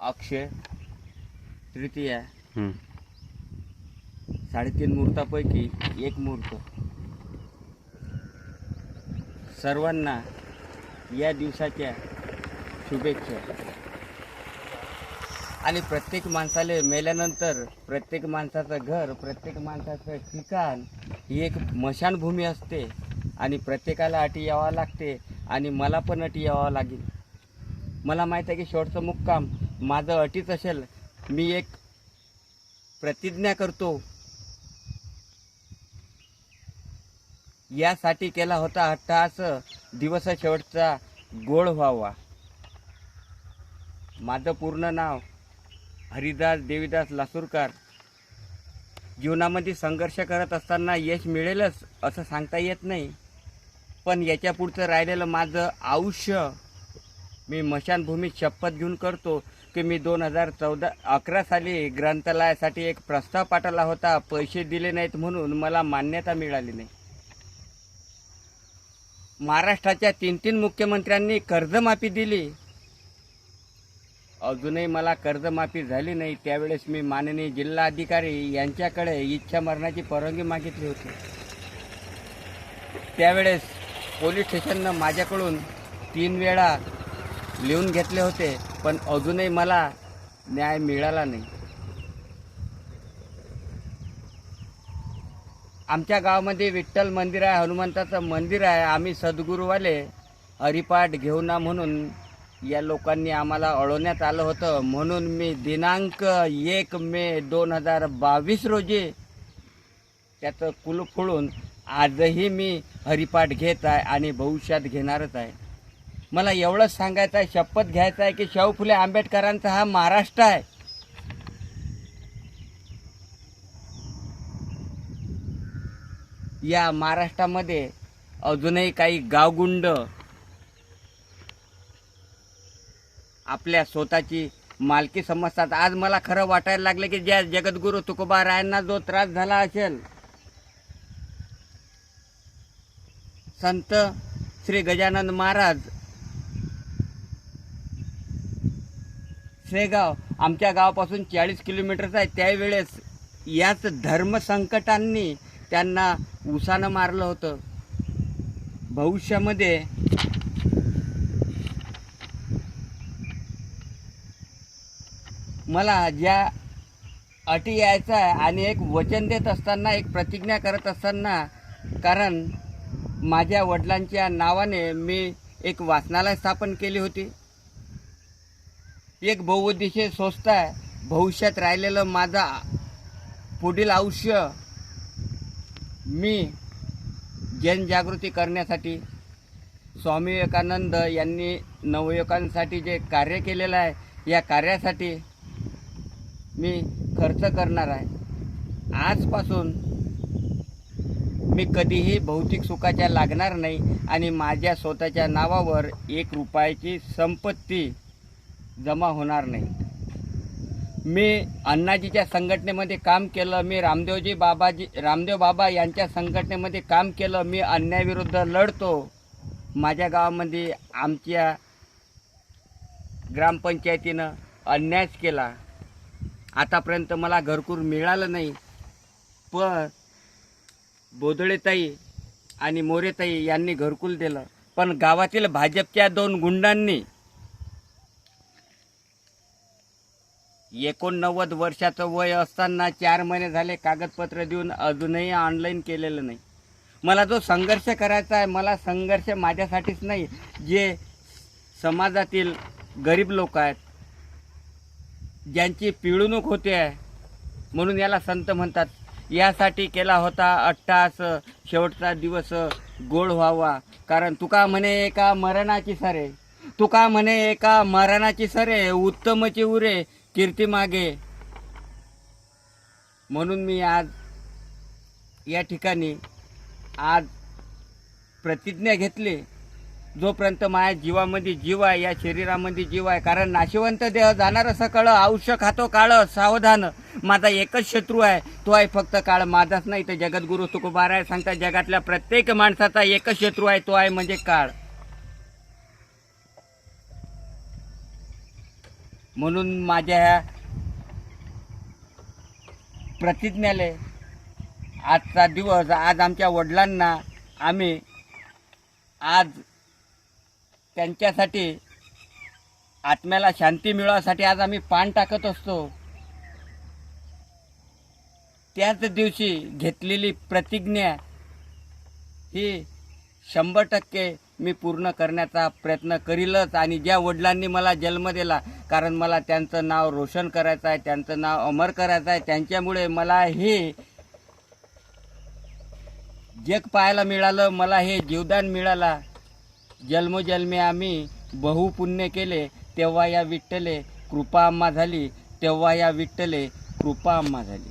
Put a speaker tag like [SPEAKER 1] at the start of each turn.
[SPEAKER 1] अक्षय तृतीया
[SPEAKER 2] हं.
[SPEAKER 1] 3.5 मुहूर्तापैकी एक मुहूर्त. सर्वांना या दिवसाच्या शुभेच्छा. आणि प्रत्येक माणसाला मेल्यानंतर प्रत्येक माणसाचं घर, प्रत्येक माणसाचं ठिकाण ही एक स्मशानभूमी असते आणि प्रत्येकाला अटी यावं लागते आणि मला पण अटी यावं लागेल. मला माहीत आहे की शेवटचं मुक्काम माझं अटीच असेल. मी एक प्रतिज्ञा करतो, यासाठी केला होता अट्टहास, दिवस शेवटचा गोड व्हावा. माझं पूर्ण नाव हरिदास देवीदास लासूरकर. जीवनामध्ये संघर्ष करत असताना यश मिळेलच असं सांगता येत नाही, पण याच्या पुढचं राहिलेलं माझं आयुष्य मी स्मशानभूमीत शपथ घेऊन करतो की मी 2011 साली ग्रंथालयासाठी एक प्रस्ताव पाठवला होता. पैसे दिले नाहीत म्हणून मला मान्यता मिळाली नाही. महाराष्ट्राच्या 3 मुख्यमंत्र्यांनी कर्जमाफी दिली, अजूनही मला कर्जमाफी झाली नाही. त्यावेळेस मी माननीय जिल्हाधिकारी यांच्याकडे इच्छा मरणाची परवानगी मागितली होती. त्यावेळेस पोलीस स्टेशननं माझ्याकडून 3 वेळा लिहून घेतले होते, पण अजूनही मला न्याय मिळाला नाही. आमच्या गावामध्ये विठ्ठल मंदिर आहे, हनुमंताचं मंदिर आहे. आम्ही सद्गुरूवाले हरिपाठ घेऊ ना म्हणून या लोकांनी आम्हाला अडवण्यात आलं होतं. म्हणून मी दिनांक 1 मे 2022 रोजी त्याचं कुलूप फोडून आजही मी हरिपाठ घेत आहे आणि भविष्यात घेणारच आहे. मला एवढंच सांगायचं आहे, शपथ घ्यायचं आहे की शाहू फुले आंबेडकरांचा हा महाराष्ट्र आहे. या महाराष्ट्रामध्ये अजूनही काही गावगुंड आपल्या स्वतःची मालकी समजतात. आज मला खरं वाटायला लागलं की ज्या जगद्गुरू तुकोबारायांना जो त्रास झाला असेल, संत श्री गजानन महाराज शेगाव आमच्या गावापासून 40 किलोमीटरचा आहे, त्यावेळेस याच धर्मसंकटांनी त्यांना उसानं मारलं होतं. भविष्यामध्ये मला ज्या अटी यायचा आहे आणि एक वचन देत असताना, एक प्रतिज्ञा करत असताना, कारण माझ्या वडिलांच्या नावाने मी एक वाचनालय स्थापन केली होती, एक बहुउद्देशीय संस्था आहे. भविष्यात राहिलेलं माझा पुढील आयुष्य मी जनजागृती करण्यासाठी, स्वामी विवेकानंद यांनी नवयुवकांसाठी जे कार्य केलेलं आहे, या कार्यासाठी मी खर्च करणार आहे. आजपासून मी कधीही भौतिक सुखाच्या लागणार नाही आणि माझ्या स्वतःच्या नावावर 1 रुपयाची संपत्ती जमा होणार नाही. मी अण्णाजीच्या संघटनेमध्ये काम केलं, मी रामदेव बाबा यांच्या संघटनेमध्ये काम केलं. मी अन्यायाविरुद्ध लढतो. माझ्या गावामध्ये आमच्या ग्रामपंचायतीनं अन्यायच केला. आतापर्यंत मला घरकुल मिळालं नाही, पण बोदळेताई आणि मोरेताई यांनी घरकुल दिलं. पण गावातील भाजपच्या 2 गुंडांनी 89 वर्षाचं वय असताना 4 महिने झाले कागदपत्र देऊन अजूनही ऑनलाईन केलेलं नाही. मला जो संघर्ष करायचा आहे, मला संघर्ष माझ्यासाठीच नाही, जे समाजातील गरीब लोक आहेत, ज्यांची पिळवणूक होते आहे, म्हणून याला संत म्हणतात, यासाठी केला होता अट्टहास, शेवटचा दिवस गोड व्हावा. कारण तुका म्हणे एका मरणाची सरे, तुका म्हणे एका मरणाची सरे, उत्तमची उरे कीर्ती मागे. म्हणून मी आज या ठिकाणी आज प्रतिज्ञा घेतली, जोपर्यंत माझ्या जीवामध्ये जीव आहे, या शरीरामध्ये जीव आहे. कारण नाशिवंत देह जाणार सकळ, आयुष्य खातो काळ सावधान. माझा एकच शत्रू आहे, तो आहे फक्त काळ. माझाच नाही तर जगद्गुरू तुकोबाराय सांगतात, जगातल्या प्रत्येक माणसाचा एकच शत्रू आहे, तो आहे म्हणजे काळ. म्हणून माझ्या ह्या प्रतिज्ञाले आजचा दिवस, आज आमच्या वडिलांना आम्ही आज त्यांच्यासाठी आत्म्याला शांती मिळवासाठी आज आम्ही पान टाकत असतो. त्याच दिवशी घेतलेली प्रतिज्ञा ही 100% मी पूर्ण करण्याचा प्रयत्न करीलच. आणि ज्या वडिलांनी मला जन्म दिला, कारण मला त्यांचं नाव रोशन करायचं आहे, त्यांचं नाव अमर करायचं आहे, त्यांच्यामुळे मला हे जग पाहायला मिळालं, मला हे जीवदान मिळालं. जन्मोजन्मी आम्ही बहुपुण्य केले, तेव्हा या विठ्ठले कृपा आम्हा झाली, तेव्हा या विठ्ठले कृपा आम्हा झाली.